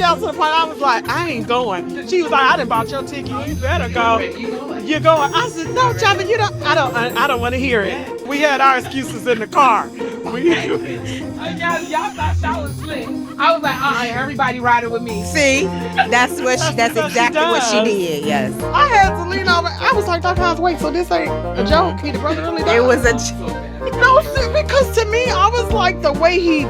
Scout to the point I was like, I ain't going. She was like, I done bought your ticket. You better go. You're going. I said, no, Java, you don't. I don't want to hear it. We had our excuses in the car. Y'all thought y'all was slick. I was like, everybody riding with me. See, that's exactly what she did. Yes, I had to lean over. I was like, Dr. Hinds, wait, so this ain't a joke? He the brother really died? it was a. No, because to me, I was like, the way he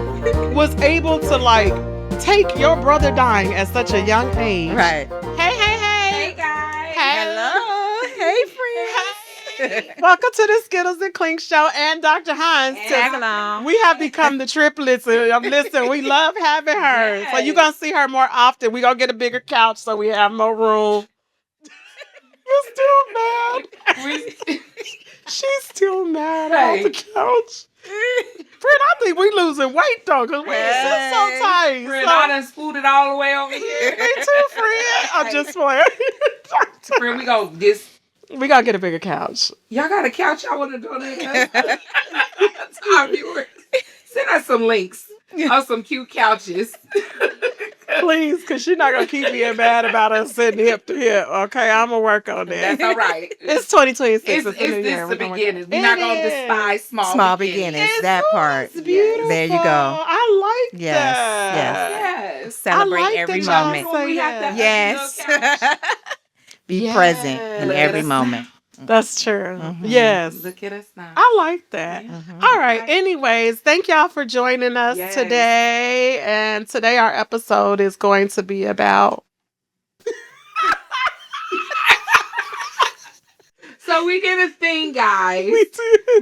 was able to like take your brother dying at such a young age. Right. Hey, hey, hey. Hey guys. Hey. Hello. Hey, friends. Welcome to the Skittles Clink Show and Dr. Hinds. Tag along. We have become the triplets. Listen, we love having her. Yes. So you're going to see her more often. We're going to get a bigger couch so we have more room. You're still mad. She's still mad on the couch. Friend, I think we losing weight though, because we sit so tight. Friend, So, I done scooted all the way over here. me too, friend. I'm just playing. Friend, we gonna just. We gotta get a bigger couch. Y'all got a couch y'all want to donate us? Our viewers. Send us some links of some cute couches. Please, because she's not gonna keep being mad about us sitting hip to hip. Okay, I'm gonna work on that. That's all right. It's 2026. It's the new year. the We're gonna beginnings. work We're on not it. gonna It is. despise Small beginnings. That part. It's beautiful. There you go. I like Yes, that. Yes. Celebrate I like every that y'all moment. say We have that. to Yes. Be Yes. present in Look every at us moment. That's true. Mhm. Yes. Look at us now. I like that. Mhm. All right. Anyways, thank y'all for joining us Yes. today. And today our episode is going to be about. So we did a thing, guys.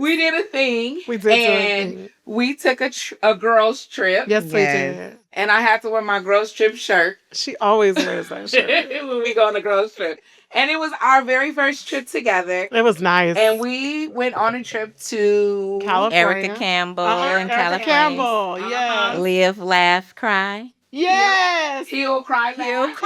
We did a thing. We did do a and thing. we took a girls trip. Yes, we Yes. did. And I had to wear my girls trip shirt She always wears that shirt. when we go on a girls trip. And it was our very first trip together. It was nice. And we went on a trip to California. Erica Campbell in Erica California. Campbell. Uh-huh. Yes. Live, laugh, cry. Yes. Hill Cry Laugh.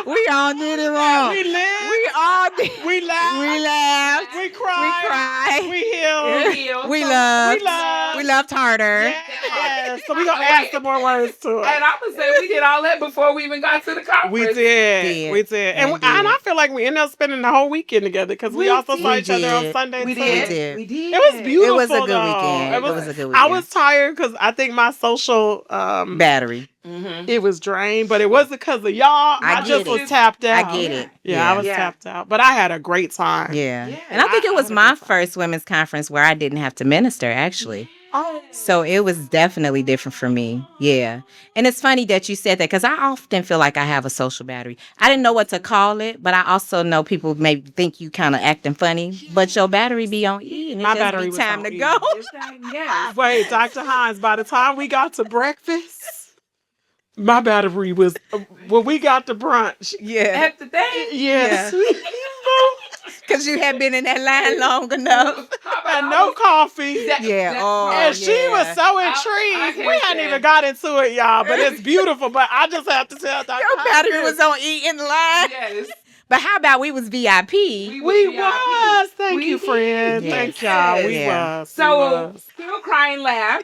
We all did it wrong. We lived. We all did. We laughed. We laughed. We cried. We We healed. Hill. We loved. We loved. We loved harder. Yes. So we're going to add some more words to it. And I would say we did all that before we even got to the conference. We did. We did. And Indeed. I feel like we ended up spending the whole weekend together because we also saw We each other on did. Sunday. We too. did. We We did. It was beautiful. It was a good though. weekend. It was a good weekend. I was tired because I think my social Battery. Mm-hmm. it was drained, but it wasn't because of y'all. I I just get was it. tapped out. I get it. Yeah, I was Yeah. tapped out, but I had a great time. Yeah. Yeah. And I think it was had a my good time. first women's conference where I didn't have to minister, actually. Oh, So it was definitely different for me. Yeah. And it's funny that you said that because I often feel like I have a social battery. I didn't know what to call it, but I also know people may think you kind of acting funny, but your battery be on E and it My just battery be was time on to E. go. Yeah. wait, Dr. Hinds. By the time we got to breakfast, my battery was. When we got to brunch, Yeah. At the thing. yes, Because you had been in that line long enough. and no coffee. Yeah. Oh, And she was so I intrigued. hate We hadn't that. even got into it, y'all, but it's beautiful. But I just have to tell Dr. Your Hinds battery this. was on E in the line. Yes. But how about we was VIP? We VIP. was. Thank We you, friend. did. Thank y'all. We Yeah. was. So, we was. Still Crying Laugh,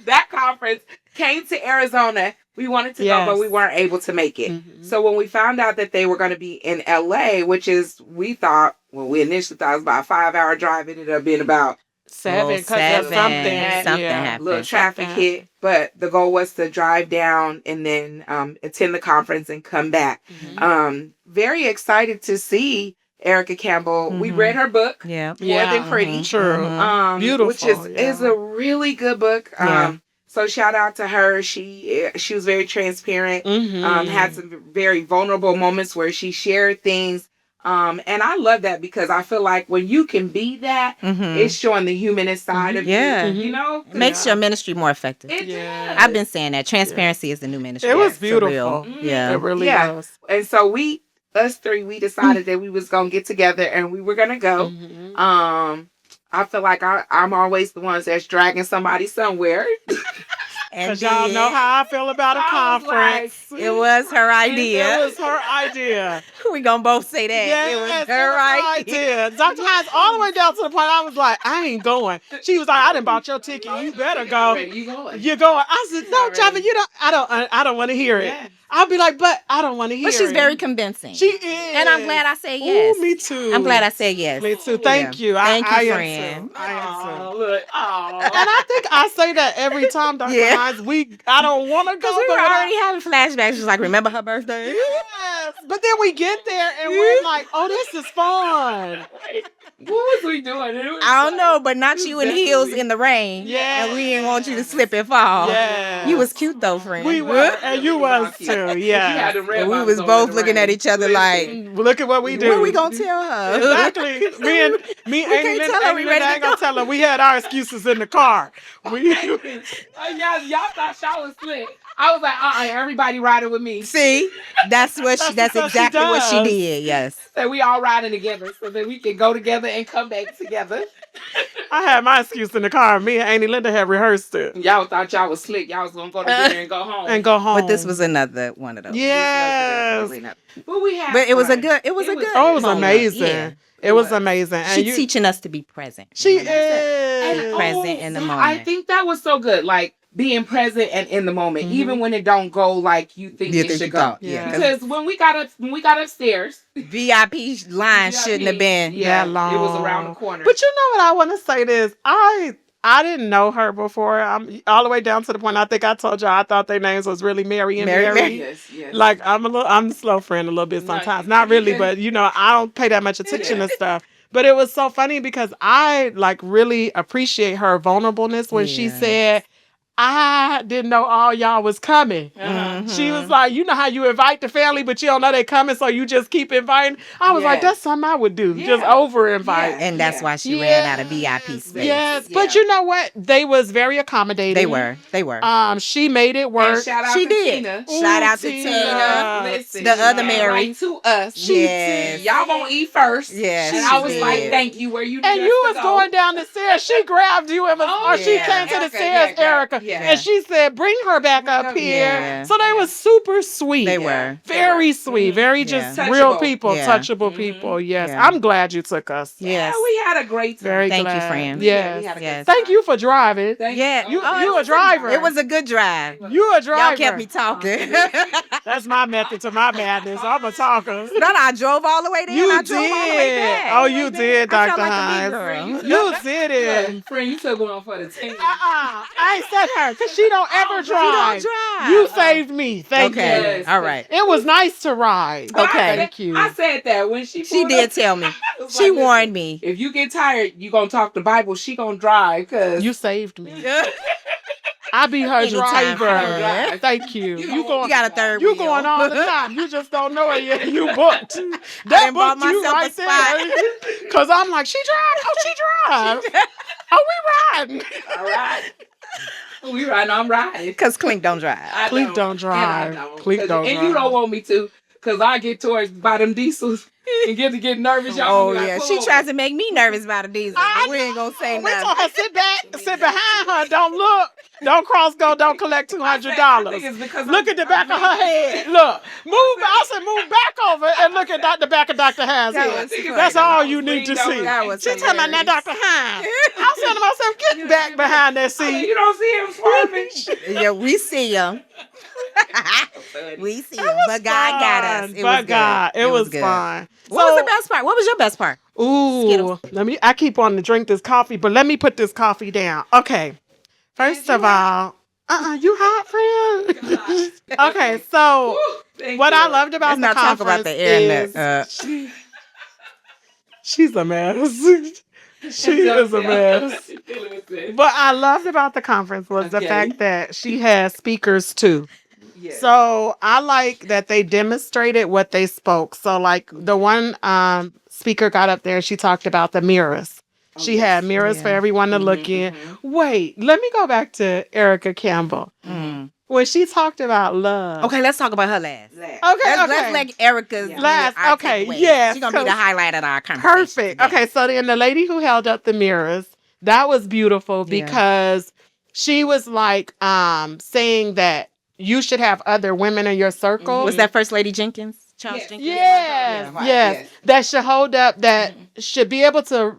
that conference came to Arizona. We wanted to Yes. go, but we weren't able to make it. Mhm. So when we found out that they were going to be in LA, which is, we initially thought it was about a 5-hour drive. It ended up being about 7 because of something. Something yeah. happened. a little traffic Something. hit. But the goal was to drive down and then attend the conference and come back. Mhm. Very excited to see Erica Campbell. We Mhm. read her book, Yeah. More Than Pretty. True. Mhm. Beautiful, Which is yeah. a really good book. Yeah. So shout out to her. She was very transparent. Mhm. Had some very vulnerable moments where she shared things. And I love that because I feel like when you can be that, Mhm. it's showing the humanist side of Yeah. you. You know, It makes your ministry more effective. It Yeah. does. I've been saying that transparency is the new ministry. It was For real. beautiful. Yeah. It really Yeah. was. And so us three, we decided that we was gonna get together and we were gonna go. Mhm. I feel like I'm always the ones that's dragging somebody somewhere. And Because y'all know how I feel about a I was conference. it was her idea. It was her idea. We gonna both say that. Yes, It was that's her, what right? I did. Dr. Hinds all the way down to the point I was like, I ain't going. She was like, I done bought your ticket. You better go. You going? You're going. I said, no, Java, you don't. I don't want to hear it. Yeah. I'll be like, but I don't want to hear it. But she's very convincing. She is. And I'm glad I said yes. Ooh, me too. I'm glad I said yes. Me too. Thank you. Thank you, I am friend. too. I am too. Look. And I think I say that every time, Dr. Yeah. Hinds. I don't want to go. Because we were already having flashbacks. She was like, remember her birthday? Yes. But then we get there and we're like, oh, this is fun. What was we doing? I don't know, but not you in heels in the rain. Yeah. And we didn't want you to slip and fall. Yeah. You was cute though, friend. We were. And you was too. You had Yeah. the red And we bottoms was on both in the looking rain. at each other like, Look at what we do. what we gonna tell her? Exactly. Me and can't tell her we ready to ain't gonna tell her. We had our excuses in the car. Y'all thought y'all was slick. I was like, everybody riding with me. See, that's what she. That's what she exactly what she does. did. Yes. So we all riding together so that we can go together and come back together. I had my excuse in the car. Me and Auntie Linda had rehearsed it Y'all thought y'all was slick. Y'all was gonna go to dinner and go home. and go home. But this was another one of those. yes. But we had. But it was a fun. good. It was a good. Oh, it was moment. amazing. Yeah. It was amazing. And She's teaching us to be present. she You know what I'm saying? is. Be present in the I moment. think that was so good. Like being present and in the moment, Mhm. even when it don't go like you think You it think should you go. thought, Yeah. Because when we got upstairs, VIP line shouldn't have been. Yeah, that long. it was around the corner. But you know what I want to say this. I didn't know her before. I'm all the way down to the point. I think I told y'all I thought their names was really Mary and Mary. yes. Like I'm a slow friend a little bit sometimes. Not really, but I don't pay that much attention to stuff. But it was so funny because I like really appreciate her vulnerableness when she Yeah. said, I didn't know all y'all was coming. Mhm. She was like, you know how you invite the family, but you don't know they coming, so you just keep inviting. I was like, Yes. that's something I would do. Yeah. Just over invite. Yeah. And that's why she ran out of VIP space. Yes, Yeah. but you know what? They was very accommodating. They were. They were. She made it work. And shout out She to did. Tina. Shout out to Tina. Tina. Listen, The other she Mary. right to us. Yes. Y'all gonna eat first. Yes, And she I was did. like, thank you. Where you And need you us was to go. going down the stairs. She grabbed you and Oh, she yeah. came to the Erica, stairs, yeah, Erica. yeah. And she said, bring her back up here. Yeah. So they was super sweet. They were. Very sweet. Very just Yeah. real Touchable. people, Yeah. touchable people. Yes. Yeah. I'm glad you took us. Yes. Yeah, we had a great time. Very Thank you, glad. friend. Yes. we had a good Yes. time. Thank you for driving. Thank Yeah. You Oh, you it a was driver. It was a good drive. You a driver. Y'all kept me talking. That's my method to my madness. I'm a talker. No, I drove all the way there. You and I drove all the way did. back. Oh, you did, I Dr. felt like a Hinds. big girl. You did it. Look, friend, you took one for the team. I ain't said her because she don't ever She don't drive. drive. You saved me. Thank Okay. you. Yes. All right. It was nice to ride. But Okay. Thank you. I said that when she She pulled did up, tell me. I was She like, warned listen, me. if you get tired, you gonna talk the Bible. She gonna drive because You saved me. I be her Anytime, driver. friend. Thank you. You You going? You got a third You wheel. going all the time. You just don't know it yet. You booked. I That done bought booked you myself a right spot. there. Because I'm like, she drive. Oh, she drive. Oh, we riding. all right. We riding. I'm riding. Because Clink don't drive. I Clink know. don't drive. And I don't. Clink don't And drive. you don't want me to, because I get towards by them diesels and get nervous. Y'all Oh, gonna be like, yeah. pull She over. tries to make me nervous about a diesel. But we ain't going to say We told nothing. her sit back, sit behind her, don't look, don't cross go, don't collect I think $200. it's because Look I'm- at the back I'm of her head. Look, move. I said move back over and look at the back of Dr. Hinds' That head. was funny. That's all I you was need to leaned over see. That was She talking about that Dr. Hinds. I said to myself, get back behind that I mean, seat. you don't see him swerving. Yeah, we see him. We see him. But God got us. It was But God, good. it was good. fun. What was the best part? What was your best part? Ooh, Skittles. I keep wanting to drink this coffee, but let me put this coffee down. Okay. First of all, you hot, friend? Okay, so Thank what you. I loved about Let's the not talk conference about the internet. is she's a mess. She is a mess. What I loved about the conference was the Okay. fact that she has speakers too. Yes. So I like that they demonstrated what they spoke. So like the one speaker got up there, she talked about the mirrors. She had mirrors for Yeah. everyone to look in. Wait, let me go back to Erica Campbell. Mm. When she talked about love. Okay, let's talk about her last. Okay, Let's let Erica's Yeah. last. Okay, yes, She's going to be the 'cause- highlight of our conversation. Perfect. today. Okay, so then the lady who held up the mirrors, that was beautiful Yeah. because she was like saying that you should have other women in your circle. Was that First Lady Jenkins? Charles Jenkins. Yes, Yeah. yes. That should hold up, that should be able to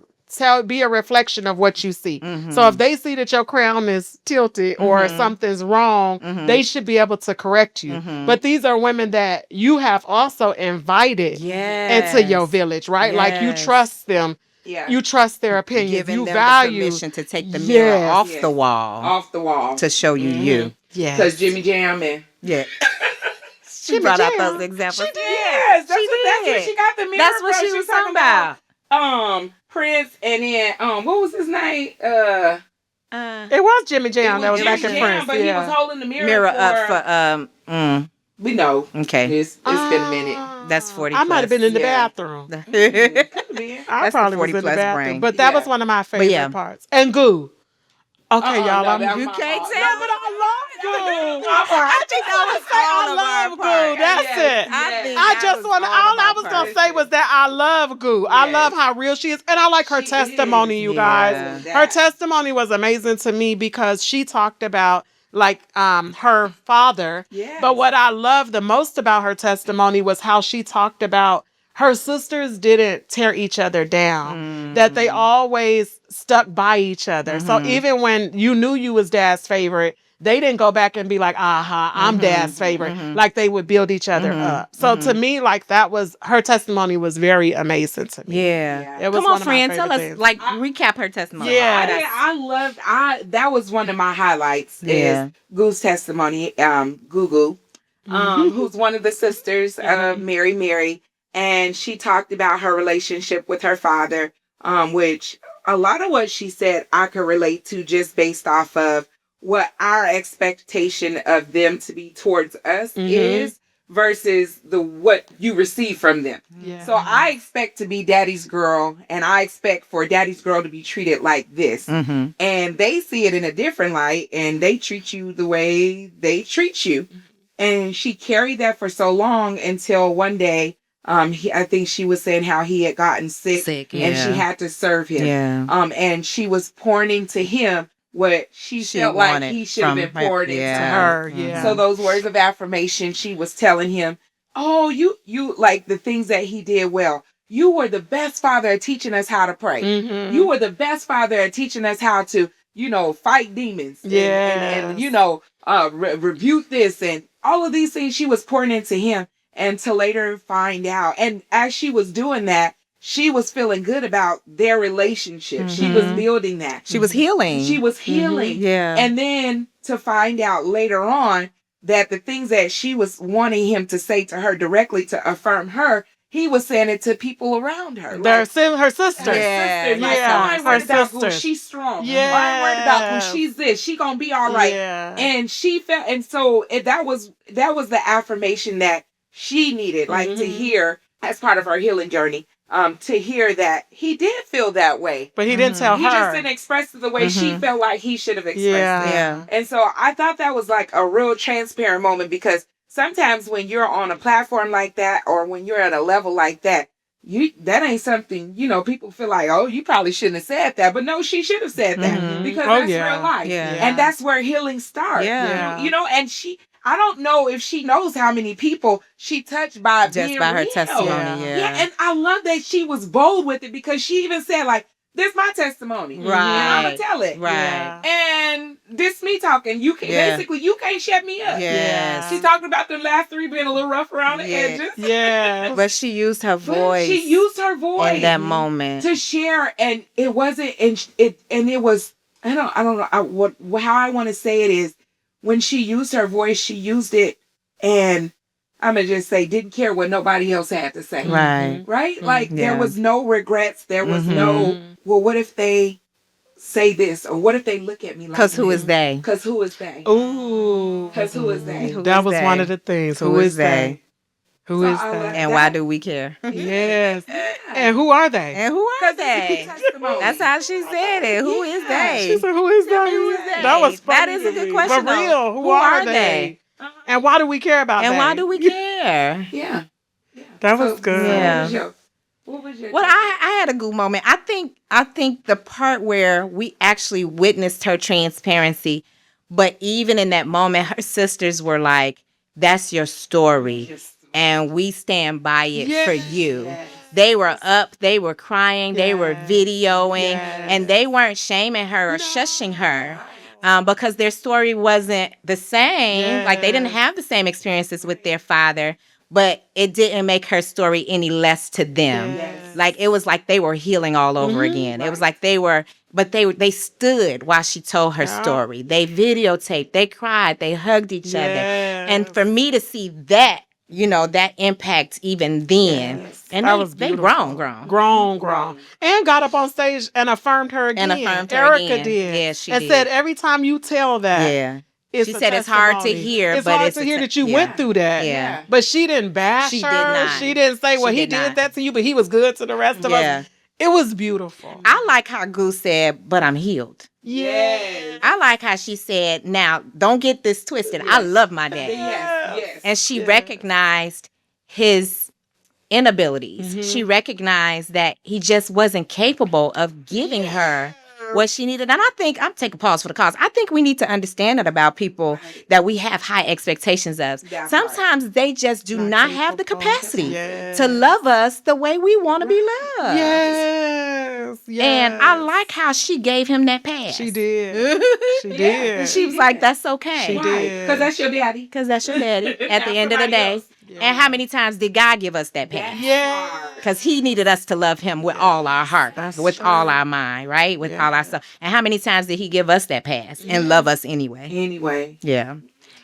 be a reflection of what you see. So if they see that your crown is tilted or something's wrong, they should be able to correct you. But these are women that you have also invited into your village, right? Like you trust them. Yeah. You trust their opinion. Giving You them value. the permission to take the mirror off Yes. the wall. Off the wall. To show you you. Yes. Because Jimmy Jam and... Yeah. She Jimmy brought out Jam. those examples. Yes, that's She what did. she got the mirror That's what from. she was talking about. Prince, and then what was his name? It was Jimmy Jam that was Jimmy back in Jam, Prince. but he was holding the mirror up for We know. Okay. It's been a minute. That's 40 I might have been in the Yeah. bathroom. Could be. I That's the probably 40 was in the plus bathroom. brain. But that Yeah. was one of my favorite yeah. parts. And Goo. Okay, y'all. No, that was You my can't fault. tell No, me. but I love Goo. I just want to say I love Goo. That's Yes. it. think I that just was want to, all all of I my was going to parts. say was that I love Goo. I Yes. love how real she is. And I like her She testimony, is. you Yeah. guys. Her testimony was amazing to me because she talked about like her father. Yes. But what I loved the most about her testimony was how she talked about her sisters didn't tear each other down, that they always stuck by each other. So even when you knew you was dad's favorite, they didn't go back and be like, I'm dad's favorite. Like they would build each other up. So to me, like that was, her testimony was very amazing to me. Yeah. It was Come one on, of my friend. Tell favorite us, things. like, recap her testimony. Yeah. That was one of my highlights. Yeah. Is Goo's testimony. Goo, who's one of the sisters of Mary, and she talked about her relationship with her father, which a lot of what she said I could relate to just based off of what our expectation of them to be towards us is versus what you receive from them. Yeah. So I expect to be daddy's girl, and I expect for daddy's girl to be treated like this. And they see it in a different light, and they treat you the way they treat you. And she carried that for so long until one day, I think she was saying how he had gotten sick and she had to serve him. Yeah. And she was pouring into him what she felt like wanted he should have been poured into her. her, yeah. So those words of affirmation, she was telling him, oh, you like the things that he did well. You were the best father at teaching us how to pray. You were the best father at teaching us how to, fight demons. And rebuke this and all of these things she was pouring into him, and to later find out. And as she was doing that, she was feeling good about their relationship. She was building that. She was healing. She was healing. Yeah. And then to find out later on that the things that she was wanting him to say to her directly to affirm her, he was saying it to people around her. Her sister. Her sister. Like, I ain't worried about who, sisters. she's strong. Yeah. I ain't worried about who, she's this. She gonna be all right. Yeah. And she felt, and so that was the affirmation that she needed, like to hear as part of her healing journey. To hear that he did feel that way. But he didn't tell her. He just didn't express it the way she felt like he should have expressed it. Yeah. And so I thought that was like a real transparent moment, because sometimes when you're on a platform like that, or when you're at a level like that, that ain't something, people feel like, oh, you probably shouldn't have said that. But no, she should have said that, because that's real life. Yeah. And that's where healing starts. Yeah. And I don't know if she knows how many people she touched by Just being by her real. testimony. Yeah, and I love that she was bold with it, because she even said, like, this my testimony. Right. And I'm going to tell it. Right. Yeah. And this me talking. You can basically, you can't shut me up. Yes. She talked about the last three being a little rough around the edges. Yeah. But she used her voice. She used her voice in that moment to share, and it wasn't, and it was, I don't know how I want to say it is, when she used her voice, she used it, and I'm going to just say, didn't care what nobody else had to say. Right. Right? Like, there Yeah. was no regrets. There was no, well, what if they say this? Or what if they look at me like Because who is they? Because who is they? Ooh. Because who is they? Who That is was they? one of the things. Who is they? Who So is I love they? And why do we care? Yes. And who are they? And who are they? Testimony. That's how she said it. Who is Yeah. they? She said, who is that? Who is they? That was funny. That is a to good me. question, For real, though. who are they? And why do we care about And that? why do we care? Yeah. That was good. Yeah. What was your Well, I had a good moment. I think the part where we actually witnessed her transparency, but even in that moment, her sisters were like, "That's your story." and we stand by it for you. Yes. They were up, they were crying, they were videoing, Yes. and they weren't shaming her or shushing her. Because their story wasn't the same. Like, they didn't have the same experiences with their father, but it didn't make her story any less to them. Yes. Like, it was like they were healing all over again. It was like they stood while she told her story. They videotaped, they cried, they hugged each other. And for me to see that, that impact even then. Yes. And That they, was they beautiful. grown. And got up on stage and affirmed her again. Erica did. Yeah, she and did. said every time you tell that, Yeah. it's She a said it's hard to testimony. hear, It's but hard it's to a hear te- that you yeah. went through that. Yeah. But she didn't bash She her. did not. She didn't say, well, She he did did not. that to you, but he was good to the rest of Yeah. us. It was beautiful. I like how Goose said, but I'm healed. Yes. I like how she said, now, don't get this twisted. I love my daddy. Yes. And she recognized his inabilities. Mm-hmm. She recognized that he just wasn't capable of giving her what she needed. And I think, I'm taking a pause for the cause. I think we need to understand that about people that we have high expectations of. That's Sometimes they just do not have the capable. capacity Yes. to love us the way we want to be loved. Yes. And I like how she gave him that pass. She did. She did. And she was like, that's okay. She did. Because that's your daddy. Because that's your daddy at the end of the Somebody day. else. And how many times did God give us that pass? Yeah. Because he needed us to love him with all our heart, That's with true. all our mind, right? With all our stuff. And how many times did he give us that pass and love us anyway? Anyway. Yeah.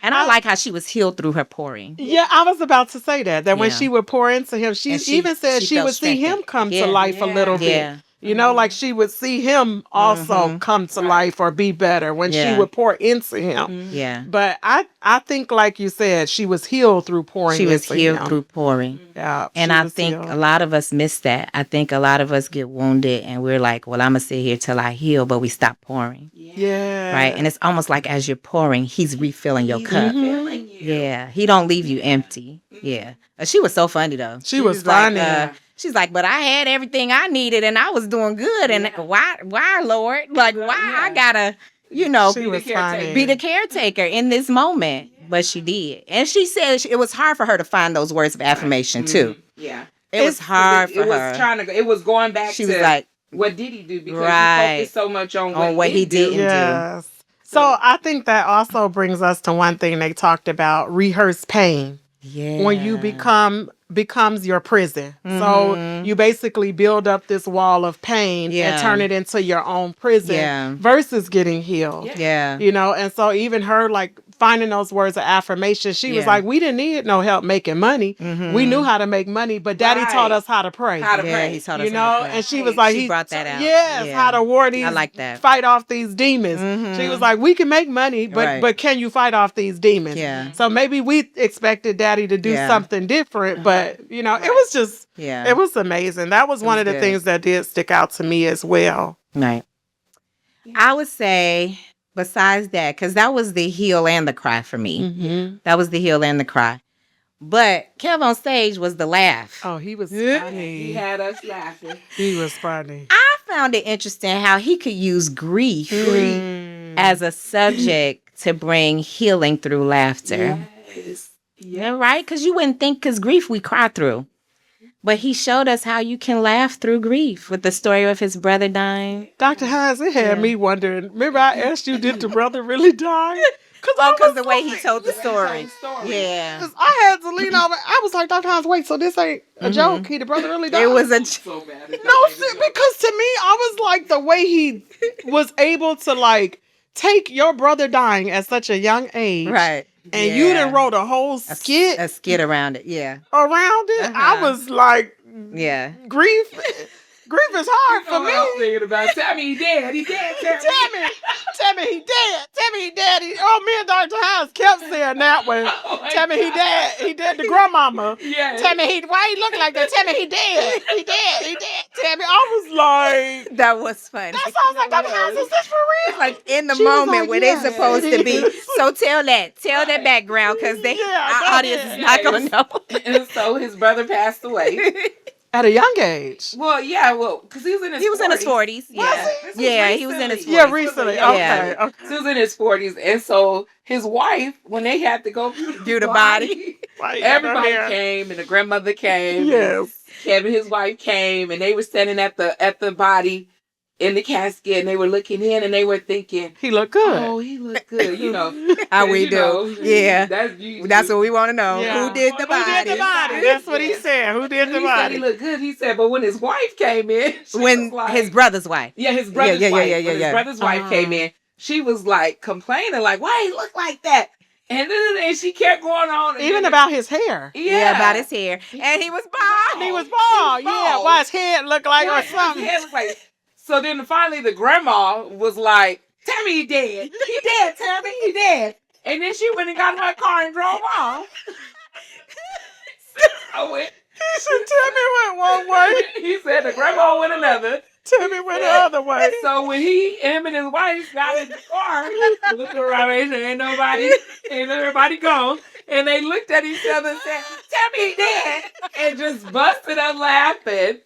And I like how she was healed through her pouring. Yeah, I was about to say that when Yeah. she would pour into him, she And she- even said she she felt would see him strengthened. come Yeah. to life a little bit. Yeah. You know, like she would see him also come to life or be better when Yeah. she would pour into him. Yeah. But I think, like you said, she was healed through pouring She was into healed him. through pouring. Yeah, And she I was think healed. a lot of us miss that. I think a lot of us get wounded and we're like, well, I'm going to sit here till I heal, but we stop pouring. Yeah. Right? And it's almost like as you're pouring, he's refilling your cup. Feeling you. Yeah. He don't leave you empty. Yeah. She was so funny, though. She was like, funny. she's like, but I had everything I needed and I was doing good. And why, Lord? Like, why I gotta, She was funny. be the caretaker in this moment? But she did. And she said it was hard for her to find those words of affirmation, too. Yeah. It was hard for It was her. trying to go. It was going back She to was like, what did he do? Because Right. you focus so much on what he didn't do. Yes. So I think that also brings us to one thing they talked about: rehearsed pain. yeah. When you becomes your prison. So you basically build up this wall of pain Yeah. and turn it into your own prison Yeah. versus getting healed. Yeah. You know, and so even her like finding those words of affirmation, she was Yeah. like, we didn't need no help making money. We knew how to make money, but daddy Right. taught us how to pray. How to Yeah, pray. he taught us You how know, to pray. and she was like, She brought that out. Yes, Yeah. how to war these, I like that. fight off these demons. She was like, we can make money, but Right. but can you fight off these demons? Yeah. So maybe we expected daddy to do Yeah. something different, but it was just, Yeah. it was amazing. That was one was of the good. things that did stick out to me as well. Right. I would say, besides that, because that was the heal and the cry for me. Mm-hmm. That was the heal and the cry. But Kev on stage was the laugh. Oh, he was He funny. had us laughing. He was funny. I found it interesting how he could use grief as a subject to bring healing through laughter. Yes. Yeah, right? Because you wouldn't think, because grief we cry through. But he showed us how you can laugh through grief with the story of his brother dying. Dr. Hinds, it had me wondering. Remember I asked you, did the brother really die? Because the way he told the story. Yeah. Because I had to lean over. I was like, Dr. Hinds, wait, so this ain't a joke? He, the brother really died? It was a... So bad. No, because to me, I was like, the way he was able to like take your brother dying at such a young age. Right. And you done wrote a whole skit A skit around it, yeah. around it. I was like, Yeah. grief is hard for What I'm me. thinking about. Tell me he dead. He dead. Tell me. Tell me he dead. Tell me he dead. Me and Dr. Hinds kept saying that one. my Tell me he dead. He dead to grandmama. Yes. Tell me why he looking like that? Tell me he dead. He dead. Tell me, I was like, That was funny. that's I was like, Dr. Hinds, is this for real? Like in the She was moment like, where yeah. they're supposed to be. So tell that background because Yeah, our go audience ahead. is not gonna know. And so his brother passed away. At a young age. Well, yeah, because he was in his 40s. Yeah, Yeah, he was in his 40s. Yeah, recently. Yeah. Okay. So he was in his 40s. And so his wife, when they had to go Do the body. everybody came and the grandmother came. Yes. Kevin, his wife, came and they were standing at the body in the casket and they were looking in and they were thinking, He looked good. oh, he looked good, How we do. Yeah. That's what we want to know. Yeah. Who did the body? Who did the body? That's what he said. Who did the He said body? he looked good. He said, but when his wife came in, When was like, his brother's wife. yeah, his brother's wife. When yeah. his brother's wife came in, she was like complaining, like, why he look like that? And she kept going on. Even about his hair. Yeah, about his hair. And he was bald. He was bald. Yeah. Why his head looked like or His something. head was like. So then finally the grandma was like, Tammy, he dead. He dead, Tammy, he dead. And then she went and got in her car and drove off. I went. He said Tammy went one way. He said the grandma went another. Tammy went the other way. So when him and his wife got in the car, looked around and said, ain't everybody gone. And they looked at each other and said, Tammy, he dead. And just busted up laughing.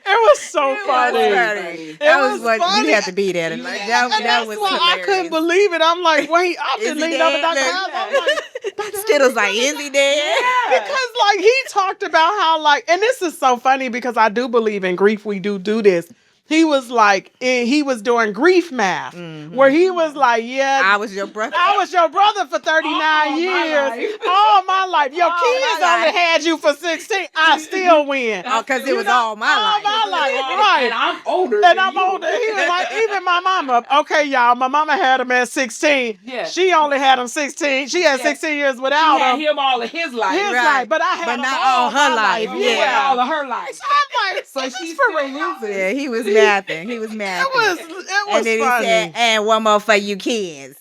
It was so funny. That was what funny. you had to be there. And That was why I hilarious. couldn't believe it. I'm like, wait, I Is didn't he lean over dead? Dr. Look. House. I'm like, Dr. Skittles like, is he dead? Because like he talked about how like, and this is so funny because I do believe in grief. We do this. He was like, he was doing grief math, where he was like, yeah, I was your brother. I was your brother for 39 years. All my life. Your kids only had you for 16. I still win. Oh, because it was all my life. All my life, right. And I'm older. And I'm older. He was like, even my mama. Okay, y'all, my mama had him at 16. Yeah. She only had him 16. She had 16 years without She had him. him all of his life. His Right. life, but I had But him not all all her my life. You had Yeah. all of her life. I'm like, So this she's is for still real. losing. Yeah, he was mathing. He was mathing. It was And then funny. he said, and one more for you kids.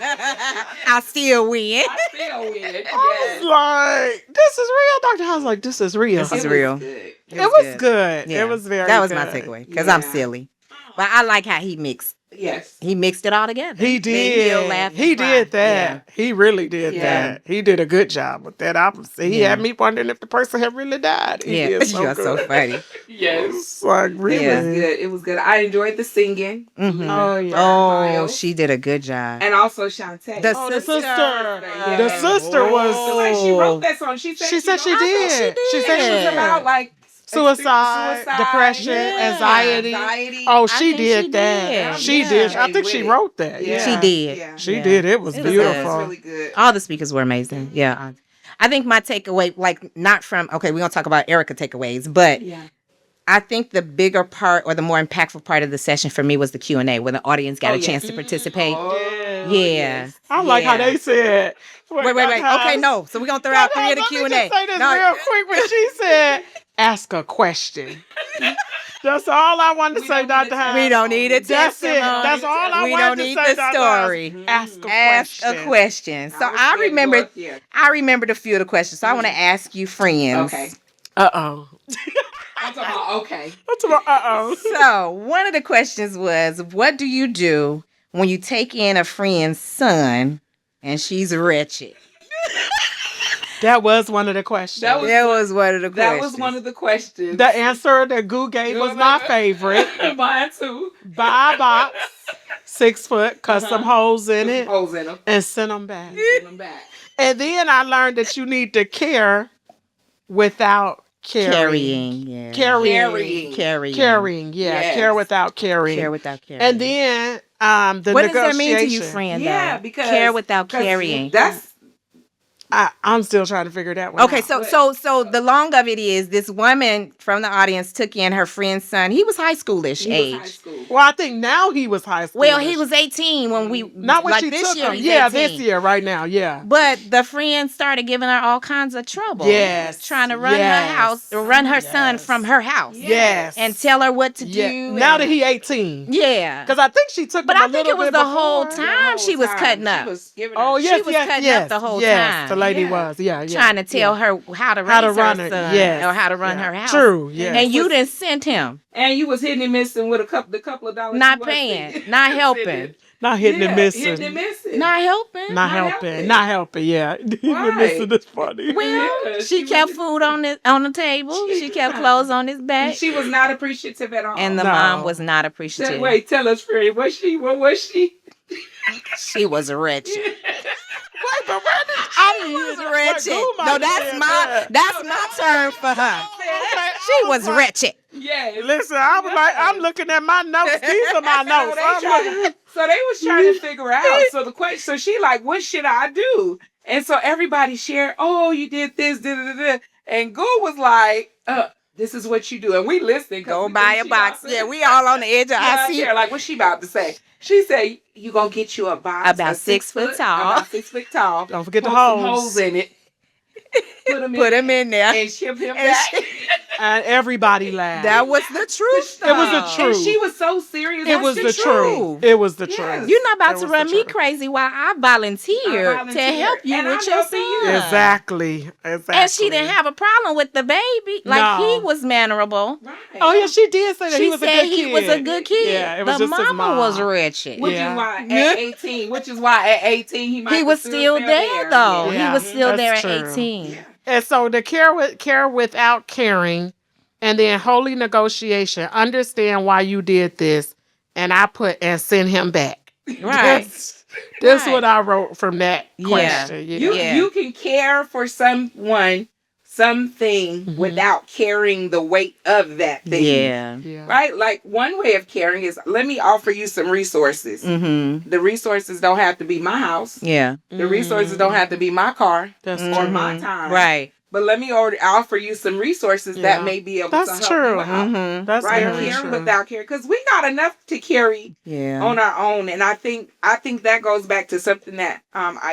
I still win. I still win. I was like, this is real. Dr. House was like, this is real. This is It real. was good. It was good. Yeah. It was very That was good. my takeaway because I'm Yeah. silly. But I like how he mixed. Yes. He mixed it all together. He Made me did. laugh and He cry. did that. He really did Yeah. that. He did a good job with that. He Yeah. had me wondering if the person had really died. He Yeah, did so you're good. so funny. Yes. It's like really. Yeah. Good. It was good. I enjoyed the singing. Mhm. Oh yeah. Oh, Miles. she did a good job. And also Shantae. The Oh, the sister. sister. Yeah. The sister was. So, like, she wrote that song. She said She said she wrote did. that. She said It she was about like suicide, depression, Yeah. anxiety. Oh, I she think did she that. did. She Yeah. did. I think she wrote that. Yeah. She did. Yeah. She Yeah. did. It was It was beautiful. good. It's really good. All the speakers were amazing. Yeah. I think my takeaway, like not from, okay, we're going to talk about Erica takeaways, but Yeah. I think the bigger part or the more impactful part of the session for me was the Q&A where the audience got Oh, a yes. chance to participate. Oh, Yeah. yes. I like how Yeah. they said. Wait. Okay, no. So we're going to throw out 3 of the Q&A. Let me just say this No. real quick when she said, ask a question. That's all I wanted to We say, don't Dr. need a House. We don't need a That's it. testimony. That's all I We wanted don't to need say, the Dr. House. story. Ask a Ask question. a question. So was I scared to go remembered, up here. I remembered a few of the questions. So I want to ask you, friends. Okay. Uh-oh. I'm talking about okay. What's about uh-oh? So one of the questions was, what do you do when you take in a friend's son and she's wretched? That was one of the questions. That was- That was one of the That questions. was one of the questions. The answer that Goo gave was my favorite. Mine too. Buy a box, 6 foot, cut some holes in it, Holes in them. and send them back. Send them back. And then I learned that you need to care without carrying. Yeah. Carrying. Carrying. Carrying, yeah. Yes. Care without carrying. Care without carrying. And then the what negotiation. does that mean to you, friend? Yeah, though? because care without 'cause carrying. That's I'm still trying to figure that one Okay, out. so the long of it is this woman from the audience took in her friend's son. He was high schoolish he age. was high school. Well, I think now he was high school. Well, he was 18 when we not when like she this took year. him. He's Yeah, 18. this year, right now, yeah. But the friend started giving her all kinds of trouble. Yes. Trying to run Yes. her house, or run her son Yes. from her house. Yes. And tell her what to Yeah. do. Now and- that he 18. Yeah. Because I think she took But him I a think little it was bit the whole before. time she was cutting up. She was giving her Oh, yes, She was yes, cutting yes, up the whole yes, time. to lady was. Yeah. Trying to tell her how to raise her son. Yes. Or how to run her house. True, yeah. And you didn't send him. And you was hitting and missing with the couple of dollars. Not paying. Not helping. Not hitting and missing. Hitting and missing. Not helping. Not helping, yeah. Hitting and missing is funny. Well, she kept food on the table. She kept clothes on his back. She was not appreciative at all. And the mom was not appreciative. Wait, tell us, Free. What was she? She was wretched. Wait, but where did She was wretched. No, that's my term for her. She was wretched. Yeah. Listen, I was like, I'm looking at my notes. These are my notes. So they was trying to figure out. So the question, so she like, what should I do? And so everybody shared, oh, you did this, and Goo was like, this is what you do. And we listened. Go buy a box. Yeah, we all on the edge of our seat. Like, what's she about to say? She said, you gonna get you a box. About 6 foot tall. About 6 foot tall. Don't forget the Put some holes. holes in it. Put them in there. And ship him back. And everybody laughed. That was the truth. It was the truth. And she was so serious. It was the truth. It was the truth. You're not about to run me crazy while I volunteered to help you And with I'm your helping son. you. Exactly. And she didn't have a problem with the baby. Like, he was mannerable. Right. Oh, yeah, she did say that She he was a said good kid. he was a good kid. Yeah, it was the just his mama mom. was wretched. Which is why at 18 He was still there, though. Yeah, He was still there that's at true. 18. Yeah. And so the care without caring, and then holy negotiation. Understand why you did this, and I put and send him back. Right. That's what I wrote from that Yeah. question. Yeah. You can care for something without carrying the weight of that thing. Yeah. Yeah. Right? Like, one way of caring is, let me offer you some resources. Mm-hmm. The resources don't have to be my house. Yeah. The resources don't have to be my car That's or true. my time. Right. But let me offer you some resources Yeah. that may be able That's to help true. you out. Mm-hmm. That's Right? very Caring true. without caring. Because we got enough to carry Yeah. on our own. And I think that goes back to something that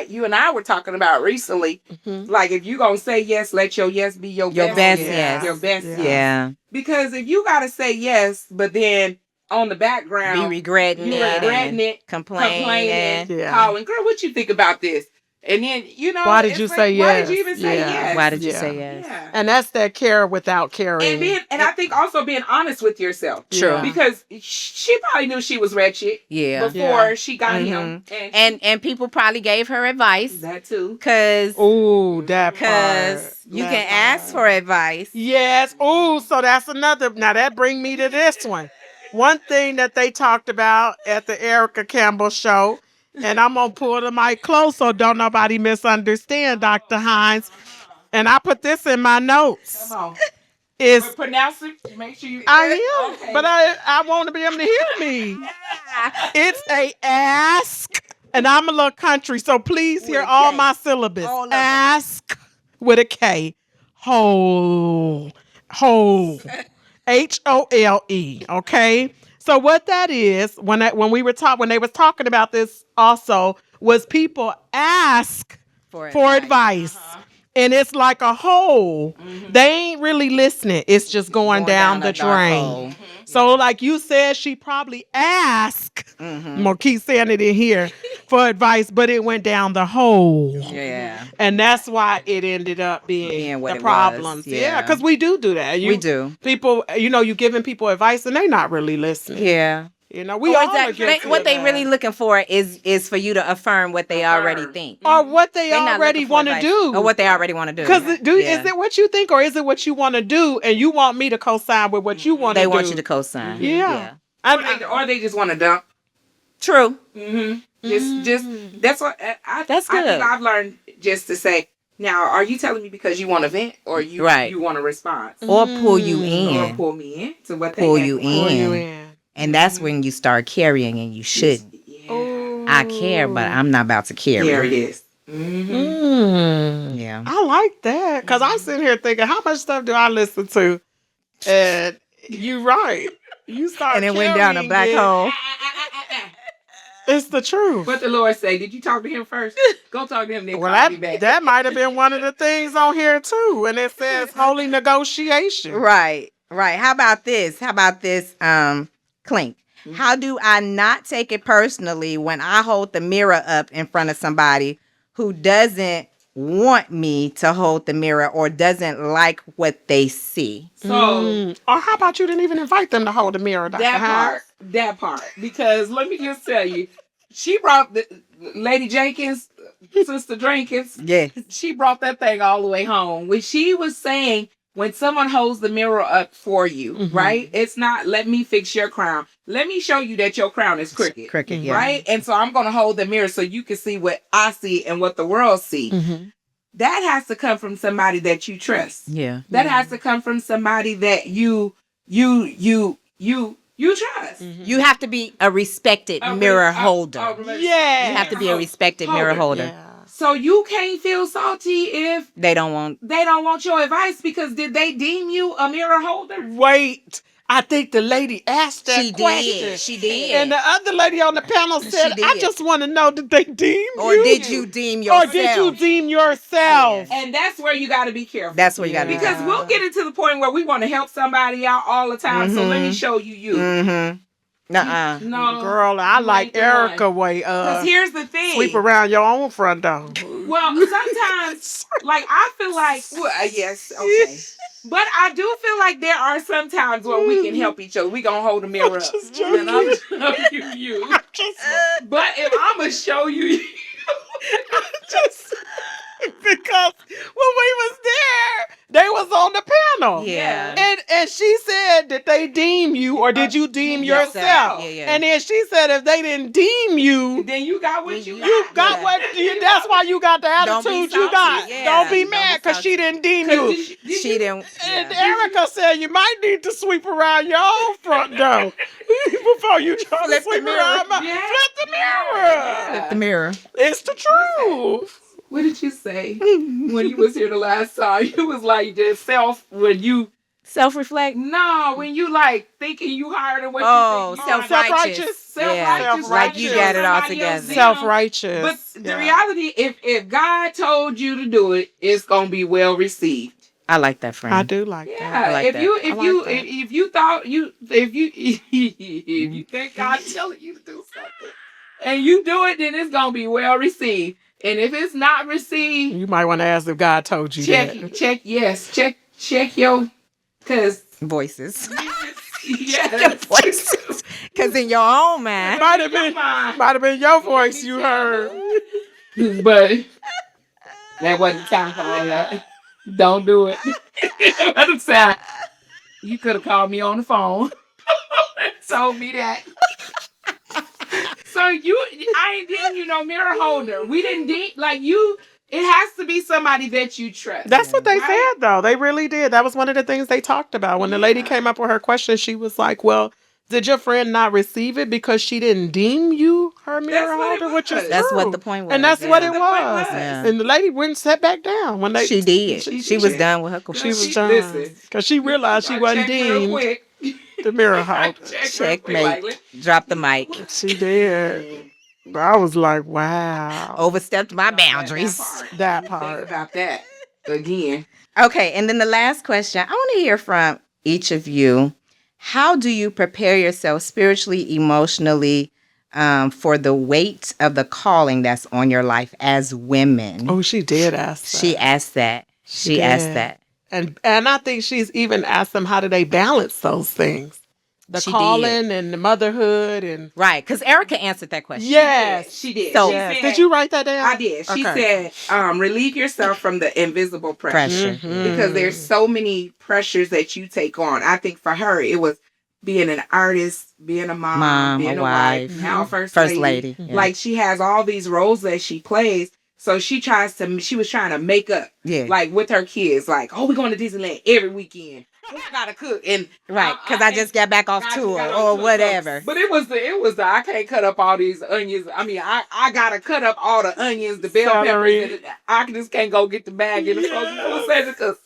you and I were talking about recently. Mm-hmm. Like, if you going to say yes, let your yes be your best yes. Your best Yeah. yes. Yeah. Because if you got to say yes, but then on the Be background, regretting you it. regretting it, Complaining. Yeah. calling, girl, what you think about this? And then, Why did it's you like, say Why yes? did you even say Yeah. yes? Why did you Yeah. say yes? Yeah. And that's that care without caring. And I think also being honest with yourself. True. Yeah. Because she probably knew she was wretched Yeah. before she got him. And people probably gave her advice. That too. Cause Ooh, that part. you That can ask part. for advice. Yes. Ooh, so that's another. Now that bring me to this one. One thing that they talked about at the Erica Campbell show, and I'm going to pull the mic close so don't nobody misunderstand, Dr. Hinds. And I put this in my notes. Come on. Is But pronounce it. Make sure you. I am, Okay. but I want to be able to hear me. It's a ask, and I'm a little country, so please hear With a all K. my syllables. All of them. Ask with a K. Whole. HOLE. Okay. So what that is, when they was talking about this also, was people ask for advice. And it's like a hole. They ain't really listening. It's just going down the a dark drain. hole. So like you said, she probably asked, I'm gonna keep saying it in here, for advice, but it went down the hole. Yeah. And that's why it ended up being what the it problems. was, Yeah, yeah. because we do that. We do. People, you giving people advice and they not really listening. Yeah. We all are What they really looking for is for you to affirm what they already think. or what they They not already looking for want to advice. do. Or what they already want to do. Because Yeah. is it what you think or is it what you want to do and you want me to co-sign with what you want to do? They want you to co-sign. Yeah. Or they just want to dump. True. Just that's what That's I good. think I've learned, just to say. Now, are you telling me because you want to vent, or you want a response, Or pull you or in. pull me in to what they Pull have you going on? Pull you in. in. And that's when you start carrying and you shouldn't. Yeah. I care, but I'm not about to carry. There it is. Yeah. I like that because I'm sitting here thinking, how much stuff do I listen to? And you right. You start And it went down a carrying black it. hole. It's the truth. What the Lord say? Did you talk to him first? Go talk to him. Then Well, call me back. that might have been one of the things on here too. And it says holy negotiation. Right. How about this? Clink. How do I not take it personally when I hold the mirror up in front of somebody who doesn't want me to hold the mirror or doesn't like what they see. So, or how about you didn't even invite them to hold the mirror? Dr. Hinds? That part. Because let me just tell you, she brought Lady Jenkins, Sister Jenkins. Yes. She brought that thing all the way home. When she was saying, when someone holds the mirror up for you, right? It's not, let me fix your crown. Let me show you that your crown is crooked. Crooked, yeah. Right? And so I'm going to hold the mirror so you can see what I see and what the world see. That has to come from somebody that you trust. Yeah. That has to come from somebody that you trust. You have to be a respected mirror holder. Yeah. You have to be a respected mirror holder. Yeah. So you can't feel salty if They don't want your advice because did they deem you a mirror holder? Wait. I think the lady asked that question. She did. And the other lady on the panel said, I just want to know, did they deem or you? did you deem yourself? Or did you deem yourself? And that's where you got to be careful. That's where you got to be because careful. we'll get into the point where we want to help somebody out all the time. So let me show you. No, Girl, I like Erica way. Because here's the thing. Sweep around your own front door. Well, sometimes, like, I feel like, yes, okay. But I do feel like there are some times where we can help each other. We gonna hold the mirror up. Just joking. And I'm showing you. But if I'm gonna show you, just because when we was there, they was on the panel. Yeah. And she said, did they deem you or did you deem yourself? Yeah. And then she said, if they didn't deem you, then you got what you got what that's why you got the Don't be attitude you salty. got. Yeah. Don't be Don't mad be because salty. she didn't deem you. She didn't. And Erica said you might need to sweep around your own front door before you try to sweep around my flip the mirror. Flip the mirror. It's the truth. What did you say when you was here the last time? You was like just when you self-reflect. No, when you like thinking you higher than what you think. Self-righteous. Self-righteous. Like you got it all together. Self-righteous. But the reality, if God told you to do it, it's gonna be well received. I like that, friend. I do like that. I like if that. you think God's telling you to do something and you do it, then it's gonna be well received. And if it's not received, you might want to ask if God told you that. Check your voices. Yes. Voices. Because in your own mind, might have been your voice you heard. But that wasn't time for all that. Don't do it. You could have called me on the phone and told me that. So I ain't deem you no mirror holder. We didn't it has to be somebody that you trust. That's what they said, though. They really did. That was one of the things they talked about. When the lady came up with her question, she was like, well, did your friend not receive it because she didn't deem you her mirror holder? Which is that's true. what the point was. And that's what it was. Yeah. And the lady went and sat back down. When she did. She was done with her question. She was done. Because she realized she wasn't deemed the mirror holder. Checkmate. Drop the mic. She did. I was like, wow. Overstepped my boundaries. That part. Think about that again. Okay, and then the last question. I want to hear from each of you. How do you prepare yourself spiritually, emotionally, for the weight of the calling that's on your life as women? Oh, she did ask that. She asked that. She asked that. And I think she's even asked them, how do they balance those things? The calling and the motherhood and right, because Erica answered that question. Yes, she did. So she said, did you write that down? I did. She said, relieve yourself from the invisible pressure. Because there's so many pressures that you take on. I think for her, it was being an artist, being a mom being a wife, now first lady. Yeah. Like she has all these roles that she plays. So she was trying to make up, like with her kids, like, oh, we're going to Disneyland every weekend. I gotta cook and because I just got back off tour or whatever. But it was the I can't cut up all these onions. I mean, I gotta cut up all the onions, the bell peppers. And I just can't go get the bag in the frozen food section because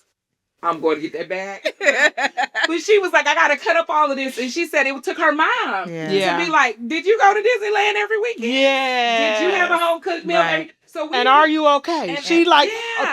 I'm going to get that bag. But she was like, I got to cut up all of this. And she said it took her mom Yeah. to be like, did you go to Disneyland every weekend? Yeah. Did you have a home cooked meal? Right. And are you okay? And- She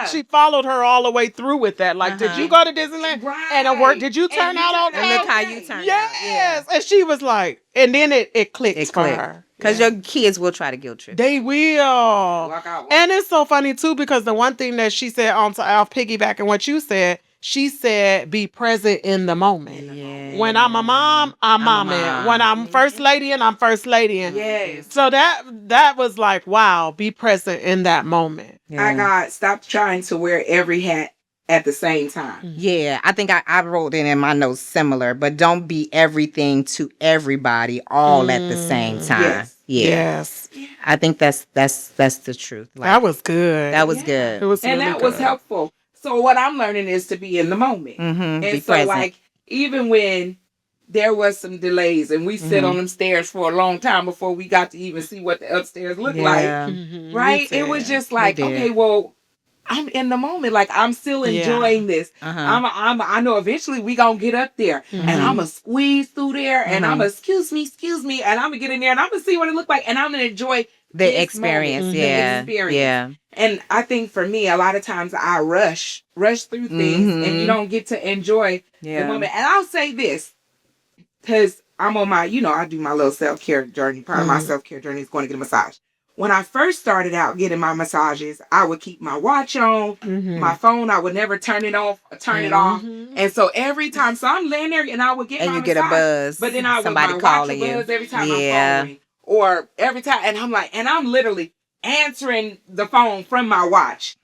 she followed her all the way through with that. Like, did you go to Disneyland? Right. And it worked. Did you turn out okay? And look how you turned Yes. out. Yeah. And she was like, and then it clicked for her. Because your kids will try to guilt trip. They will. And it's so funny too, because the one thing that she said on to Alf piggybacking what you said, she said, be present in the moment. Yeah. When I'm a mom, I'm mom. When I'm first lady, I'm first lady. Yes. So that was like, wow, be present in that moment. Yeah. I got stop trying to wear every hat at the same time. Yeah, I think I wrote it in my notes similar, but don't be everything to everybody all at the same time. Yes. Yeah. Yes. I think that's the truth. Like, That was good. that was good. It was And really that was good. helpful. So what I'm learning is to be in the moment. Mm-hmm. And Be so present. like even when there was some delays and we sit on them stairs for a long time before we got to even see what the upstairs looked like. Mhm. Right? We It was did. just like, did. okay, well, I'm in the moment. Like I'm still enjoying this. Uh-huh. I know eventually we gonna get up there and I'm gonna squeeze through there and I'm gonna excuse me, and I'm gonna get in there and I'm gonna see what it looked like and I'm gonna enjoy The this experience. moment, Yeah. the experience. Yeah. And I think for me, a lot of times I rush through things and you don't get to enjoy the moment. And I'll say this, because I'm on my, I do my little self-care journey. Part of my self-care journey is going to get a massage. When I first started out getting my massages, I would keep my watch on, my phone, I would never turn it off. And so every time, so I'm laying there and I would get And my you massage. get a buzz. But then I would somebody my calling watch a you. buzz every time Yeah. my phone ring. Or every time, and I'm like, and I'm literally answering the phone from my watch.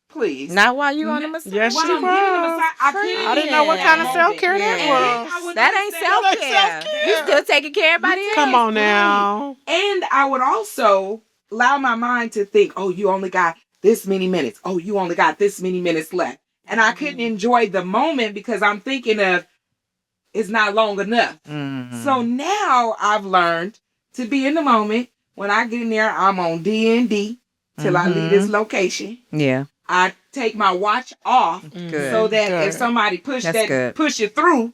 Please. Not while you on the massage. Yes, While she I'm getting the was. massage, I couldn't I didn't know what kind of self-care that And was. That ain't self-care. self-care. You still taking care of everybody else. Come on now. And I would also allow my mind to think, oh, you only got this many minutes. Oh, you only got this many minutes left. And I couldn't enjoy the moment because I'm thinking of it's not long enough. Mhm. So now I've learned to be in the moment. When I get in there, I'm on D&D till I leave this location. Yeah. I take my watch off Good. so that Good. if somebody push it through,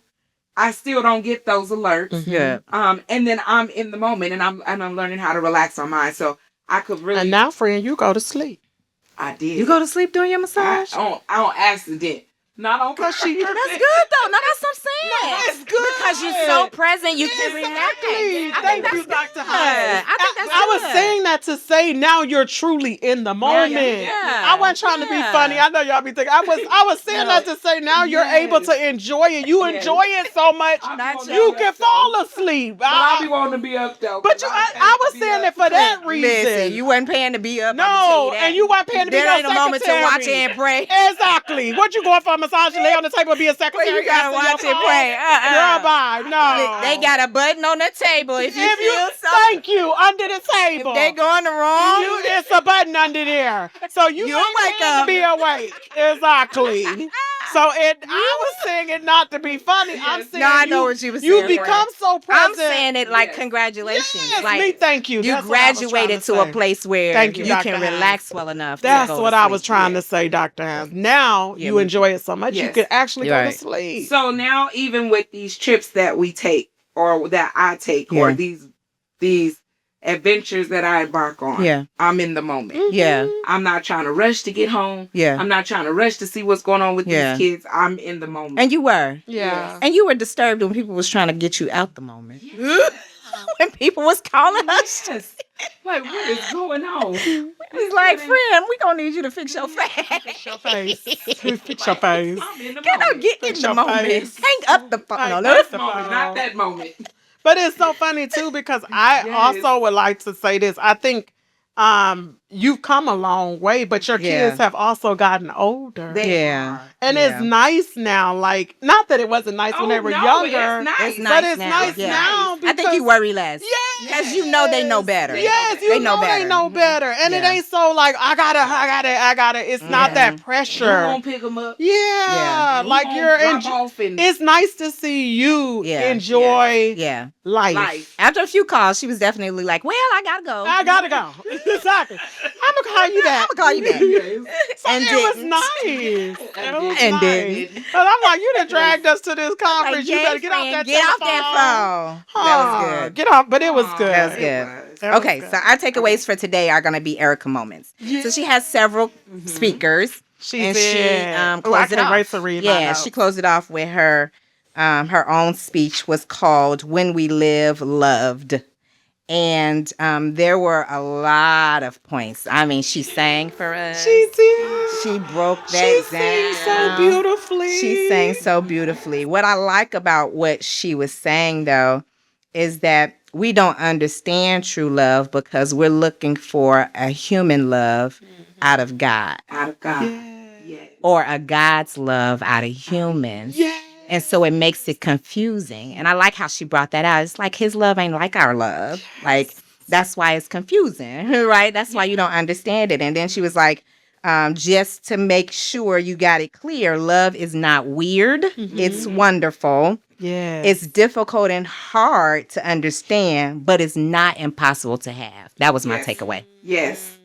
I still don't get those alerts. Good. And then I'm in the moment and I'm learning how to relax my mind. So I could really And now, friend, you go to sleep. I did. You go to sleep during your I massage? on accident. Not on purpose. That's good though. No, that's what I'm saying. That's good. Because you're so present, you can relax. Exactly. I Thank think you, that's Dr. good. Hyde. I think that's I was good. saying that to say now you're truly in the moment. yeah. I wasn't trying to be funny. I know y'all be thinking. I was saying that to say now you're able to enjoy it. You enjoy it so much you can fall asleep. But I be wanting to be up though. But I was saying it for that reason. Listen, you wasn't paying to be up. No, and you weren't paying to be there no ain't a moment to secretary. watch it and pray. Exactly. What you going for a massage and lay on the table and be a secretary? You gotta answer watch your it phone? pray. Girl, bye. No. They got a button on the table. If you If you feel something, thank you under the table. if they going the wrong, It's a button under there. So you You'll ain't wake paying up. to be awake. Exactly. So I was saying it not to be funny. I'm saying No, I know what you was You saying, become so present. I'm saying it like congratulations. Yes, like me thank you. you That's what I was graduated trying to a say. place where Thank you, you Dr. can Hinds. relax well enough. That's to go what to I sleep. was trying to say, Dr. Hinds. Now you enjoy it so much you Yes. can actually go to Right. sleep. So now even with these trips that we take or that I take or these adventures that I embark on, Yeah. I'm in the moment. Yeah. I'm not trying to rush to get home. Yeah. I'm not trying to rush to see what's going on with Yeah. these kids. I'm in the moment. And you were. Yeah. And you were disturbed when people was trying to get you out the moment. When people was calling us. Yes. Like, what is going on? It's like, friend, we gonna need you to fix your face. Fix your face. Fix your face. I'm in the Can I moment. get Fix in the your moment? face. Hang up the phone. Hang No, up let's the Moment, not that moment. But it's so funny too because I also would like to say this. I think you've come a long way, but your kids have also gotten older. Yeah. And it's nice now. Like, not that it wasn't nice when they were younger. It's nice. It's nice But it's now. nice Yeah. now I think you because- worry less. Yes. Because you know they know better. Yes, you They know know better. they know better. And it Yeah. ain't so like, I gotta. It's not that You pressure. gonna pick them up. Yeah. You Like gonna you're drop off and it's nice to see you Yeah. enjoy Yeah. life. life. After a few calls, she was definitely like, well, I gotta go. I gotta go. Exactly. I'm gonna call you that. I'm gonna call you that. So And it was didn't. nice. It was And nice. didn't. But I'm like, you done dragged us to this Like, conference. You yeah, better get off friend, that get off telephone. that phone. That was good. Get off. But it was good. That was It good. was. That was Okay, good. so our takeaways for today are going to be Erica moments. So she has several speakers, She and said, she I closed it can't off. wait to read my Yeah, notes. she closed it off with her own speech was called "When We Live Loved," and there were a lot of points. I mean, she sang for us. She did. She broke that She down. sang so beautifully. She sang so beautifully. What I like about what she was saying, though, is that we don't understand true love because we're looking for a human love out of God Out of God. Yeah. or a God's love out of humans. Yeah. And so it makes it confusing. And I like how she brought that out. It's like his love ain't like our love. Like, that's why it's confusing, right? That's why you don't understand it. And then she was like, just to make sure you got it clear, love is not weird. It's wonderful. Yeah. It's difficult and hard to understand, but it's not impossible to have. That was my Yes. takeaway. Yes.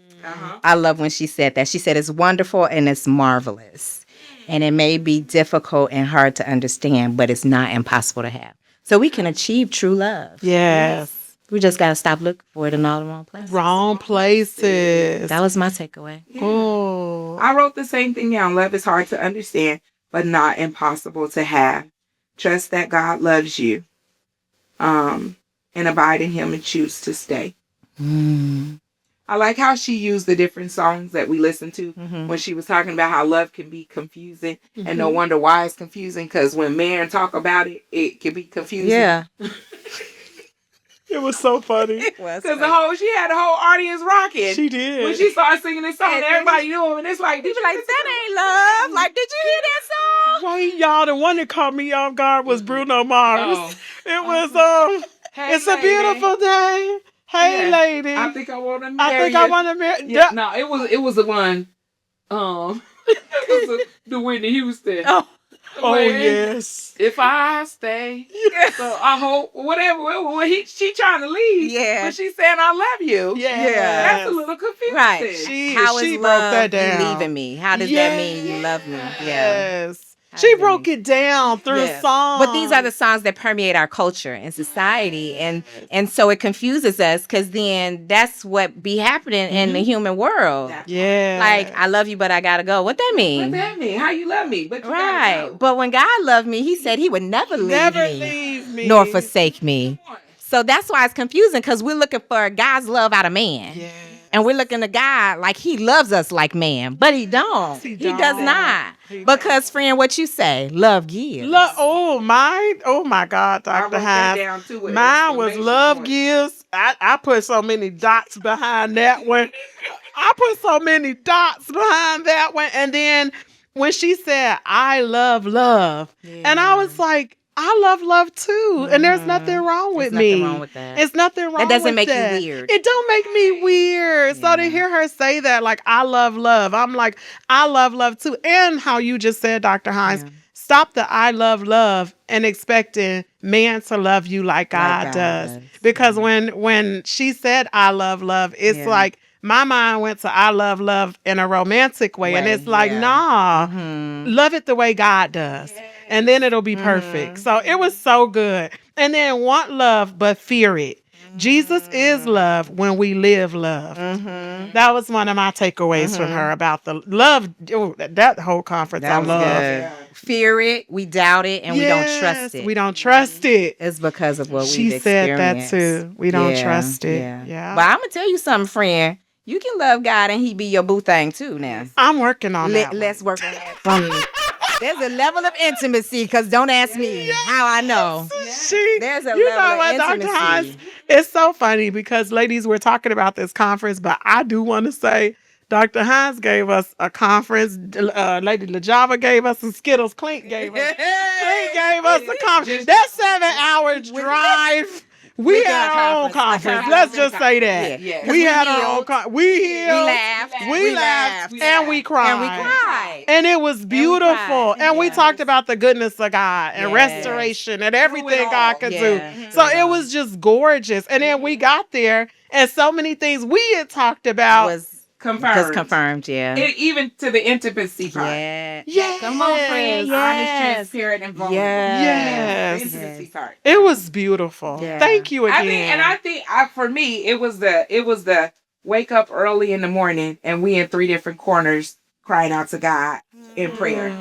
I love when she said that. She said it's wonderful and it's marvelous. And it may be difficult and hard to understand, but it's not impossible to have. So we can achieve true love. Yes. We just got to stop looking for it in all the wrong places. Wrong places. That was my takeaway. Oh. I wrote the same thing down. Love is hard to understand, but not impossible to have. Trust that God loves you. And abide in him and choose to stay. I like how she used the different songs that we listened to when she was talking about how love can be confusing. And no wonder why it's confusing, because when men talk about it, it can be confusing. Yeah. It was so funny. It was. Because she had the whole audience rocking. She did. When she started singing this song, And everybody knew him. And it's like, People like, that ain't love. Like, did you hear that song? Wait, y'all, the one that caught me off guard was Bruno Mars. Oh. It was, Hey, it's a lady. beautiful day. Hey, Yeah. lady. I think I want to marry I think you. I want to marry. Yeah, no, it was the one. It was the Whitney Houston. Oh, When, yes. If I stay, so I hope whatever. When she trying to leave, Yeah. but she's saying I love you. Yes. That's a little confusing. Right. How She is broke love that down. you leaving me? How does that mean you love me? Yeah. Yes. How She does that broke mean? it down through Yeah. song. But these are the songs that permeate our culture and society, and so it confuses us because then that's what be happening in the human world. Yeah. Like, I love you, but I gotta go. What that mean? What that mean? How you love me? But you gotta Right. go. But when God loved me, he said he would never leave me leave me. nor forsake me. So that's why it's confusing, because we're looking for God's love out of man. Yeah. And we're looking to God like he loves us like man, but he don't. He He does don't. not. He Because, friend, what you say? Love gives. Oh my God, I wrote Dr. that Hinds. down too. with Mine was exclamation love points. gives. I put so many dots behind that one. I put so many dots behind that one. And then when she said, I love love. And I was like, I love love too. And there's nothing wrong with There's me. nothing wrong with that. It's nothing wrong with That doesn't make you that. weird. It don't make me weird. So to hear her say that, like, I love love, I'm like, I love love too. And how you just said, Dr. Hinds, stop the I love love and expecting man to love you like God does. Because when she said I love love, it's like my mind went to I love love in a romantic way. And it's like, nah, love it the way God does. And then it'll be perfect. So it was so good. And then want love, but fear it. Jesus is love when we live love. That was one of my takeaways from her about the love. Oh, that whole conference, That I was love. good. Fear it, we doubt it, and we don't trust it. We don't trust it. It's because of what She we've said experienced. that too. We don't trust it. Yeah. But I'm going to tell you something, friend. You can love God and he be your boo thing too now. I'm working on that. Let's work on that. There's a level of intimacy, because don't ask me how I know. There's a level of Dr. intimacy. Hinds, it's so funny because, ladies, we're talking about this conference, but I do want to say Dr. Hinds gave us a conference. Lady LaJava gave us, and Skittles Clink gave us. Clink gave us a conference. That 7-hour drive. We had our own conference. Let's just say that. Yeah. We had our own conference. We healed. We laughed. laughed. And we cried. And we cried. And it was beautiful. And we Yes. talked about the goodness of God and Yes. restoration and everything God could Yeah. do. So it was just gorgeous. And then we got there, and so many things we had talked about Confirmed. Because confirmed, yeah. Even to the intimacy part. Yeah. Yes. Come on, friends. Honest, transparent, and vulnerable. Yes. The intimacy part. It was beautiful. Yeah. Thank you again. I think for me, it was the wake up early in the morning and we in 3 different corners crying out to God in prayer.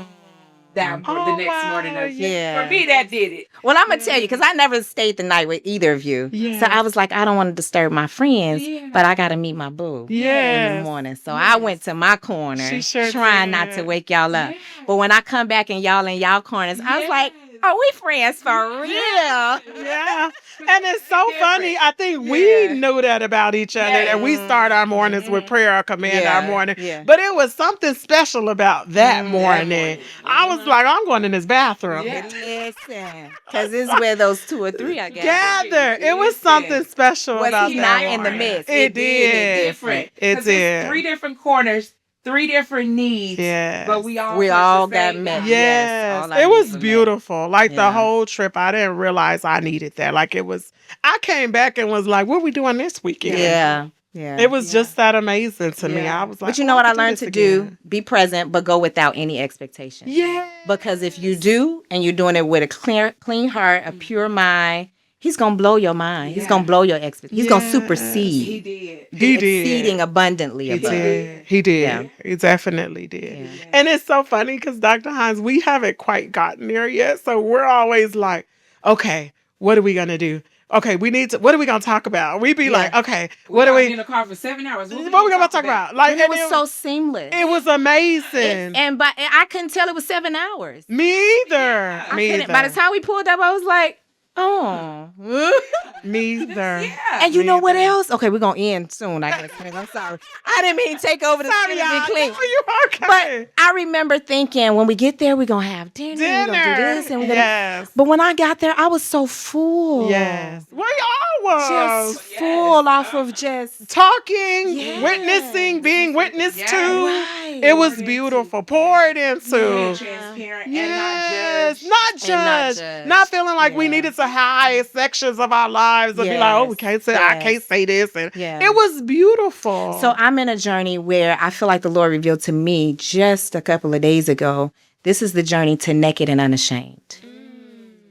That the next morning. For me, that did it. Well, I'm going to tell you, because I never stayed the night with either of you. Yes. So I was like, I don't want to disturb my friends, but I got to meet my boo in the morning. So I went to my corner, trying not to wake y'all up. But when I come back and y'all in y'all corners, I was like, oh, we friends for real. Yeah. And it's so funny. I think we knew that about each other, and we start our mornings with prayer or command our morning. Yeah. But it was something special about that morning. I was like, I'm going in this bathroom. Listen, because it's where those 2 or 3, I guess. Gather. It was something special Was about he that not in the morning. midst? It did. Different. It did. 3 different corners, 3 different needs. Yes. But we all got met. Yes, all our it was needs were met. beautiful. Like the Yeah. whole trip, I didn't realize I needed that. Like it was, I came back and was like, what are we doing this weekend? Yeah. Yeah. It was just that amazing to me. I was like, But you know what I could learned this to do? again. Be present, but go without any expectation. Yeah. Because if you do, and you're doing it with a clean heart, a pure mind, he's going to blow your mind. He's going to blow your expectations. He's going to supersede. He did. Exceeding abundantly above. He did. Yeah. He definitely did. Yeah. And it's so funny because Dr. Hinds, we haven't quite gotten there yet. So we're always like, okay, what are we going to do? Okay, what are we going to talk about? We be like, okay, what are we in the car for 7 hours. What we going to talk about? Like, It was so seamless. It was amazing. And I couldn't tell it was 7 hours. Me either. Me either. By the time we pulled up, I was like, oh. Me either. Yeah. And you know what else? Okay, we're going to end soon. I guess. I'm sorry. I didn't mean to take over the Sorry, Skittles y'all. Clink. No, you okay. But I remember thinking, when we get there, we're going to have dinner. We're going to do this. And we're gonna... Yes. But when I got there, I was so full. Yes. We all was. Just full off of just... Talking, Yes. witnessing, being witnessed to. Right. It was beautiful. Poured into. Transparent Yes, and not judge. Not feeling like we needed to hide sections of our lives and be like, oh, we can't say, I can't say this. And it was beautiful. So I'm in a journey where I feel like the Lord revealed to me just a couple of days ago, this is the journey to naked and unashamed.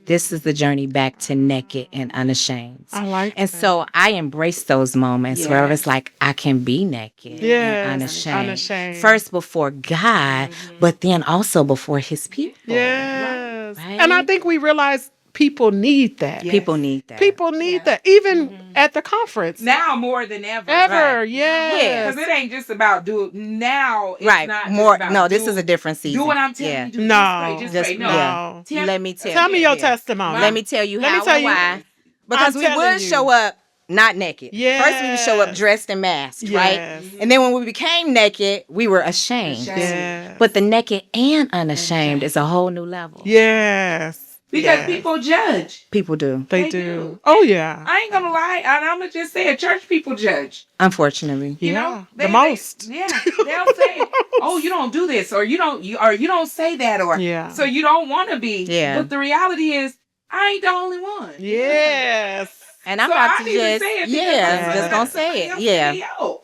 This is the journey back to naked and unashamed. I like And that. so I embrace those moments where it's like I can be naked and unashamed. First before God, but then also before his people. Yes. Right? And I think we realize people need that. People need that. People need that. Even at the conference. now more than ever. Yeah. Because it ain't just about now. It's Right. not More. just about No, this is a different season. Do what I'm telling you. Do. No. Just Just pray. No. yeah. Let me tell Tell you. me your testimony. Let me tell you Let me how tell and you. why. Because I'm we telling would you. show up not naked. First we would show up dressed and masked, Yes. right? And then when we became naked, we were ashamed. Yes. But the naked and unashamed is a whole new level. Yes. Because people judge. People do. They do. Oh, yeah. I ain't gonna lie, and I'm gonna just say it. Church people judge. Unfortunately. You Yeah. know, The most. they'll say, "Oh, you don't do this, or you don't say that, or Yeah. so you don't want to be." Yeah. But the reality is, I ain't the only one. Yes. And I'm So about I to need to just, say it just gonna say it. Yeah.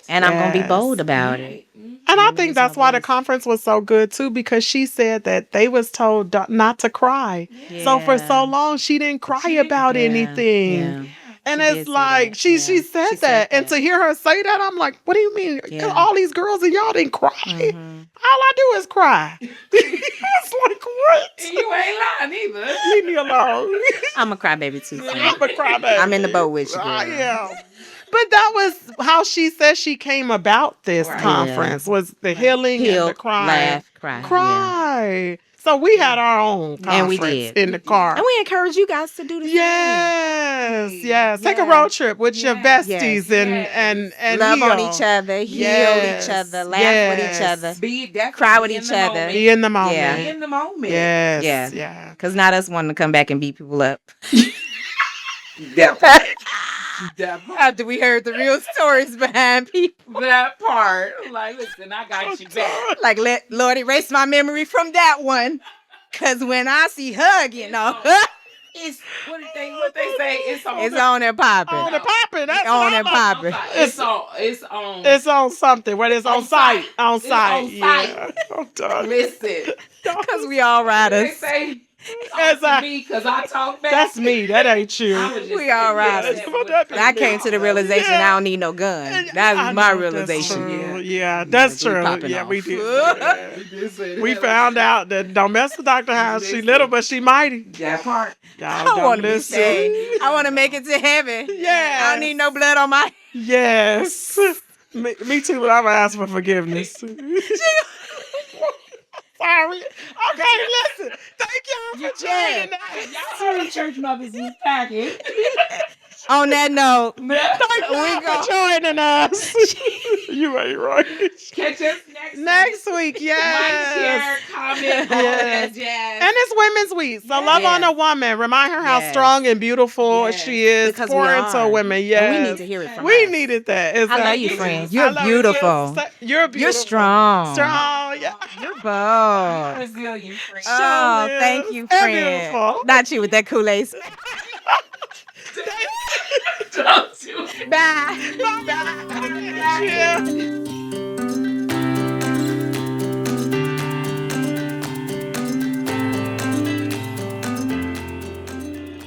And I'm gonna be Yes. bold about it. And I think that's why the conference was so good too, because she said that they was told not to cry. So for so long, she didn't cry about anything. Yeah. And She it's did say like, that. she Yeah. said She that. said And that. to hear her say that, I'm like, what do you mean? Yeah. All these girls and y'all didn't cry? Mhm. All I do is cry. It's like, what? And you ain't lying either. Leave me alone. I'm a crybaby too. So. I'm a crybaby. I'm in the boat with you, girl. I am. But that was how she said she came about this Right. conference, was the healing and the Heal, crying. laugh, cry. Yeah. Cry. So we had our own conference And we did. in the car. And we encourage you guys to do the same. Yes. Take a road trip with your besties and Love heal. on each other, heal Yes. each other, laugh with each other. Cry with each other. Be in the moment. Yeah. Be in the moment. Yes. Yeah. Yeah. Because not us wanting to come back and beat people up. That part. That part. After we heard the real stories behind people. That part. Like, listen, I got you back. Like, let Lord erase my memory from that one. Because when I see hugging, It's what they say. It's on. It's on and popping. On and popping. That's On what and I'm popping. It's on. It's on. It's on something. What is on site? On It's site. on Yeah. I'm done. Listen. Because we all They riders. say It's it's me because I talk back. That's me. That ain't you. I was just We all saying, riders. that's Well, what- that I came to the realization I don't need no gun. That's I my know, realization. That's true. Yeah. Yeah, that's We true. popping Yeah, off. we did. say that. We did say that. We found out that don't mess with Dr. Hinds. She Listen. little, but she mighty. that part. Y'all I don't want to be listen. saved. I want to make it to heaven. Yes. I don't need no blood on my. Yes. Me too, but I'm going to ask for forgiveness. Sorry. Okay, listen. Thank y'all for joining us. Y'all heard church mothers is packing. On that note, Thank y'all go. for joining us. You ain't right. Catch us Next week, Like, yes. share, comment, all Yes. that jazz. And it's Women's Week. So love on a woman. Remind her how Yes. strong and beautiful Yes. she is. Because Pour we into are. women. And Yes. we need to hear it from We us. needed that. I love Exactly. you, friend. I You're love beautiful. You're beautiful. You're strong. Strong. Yeah. You're bold. Resilient friend. Oh, Sure thank is. you, And friend. beautiful. Not you with that Kool-Aid. Don't do it. Bye. Bye. Yeah.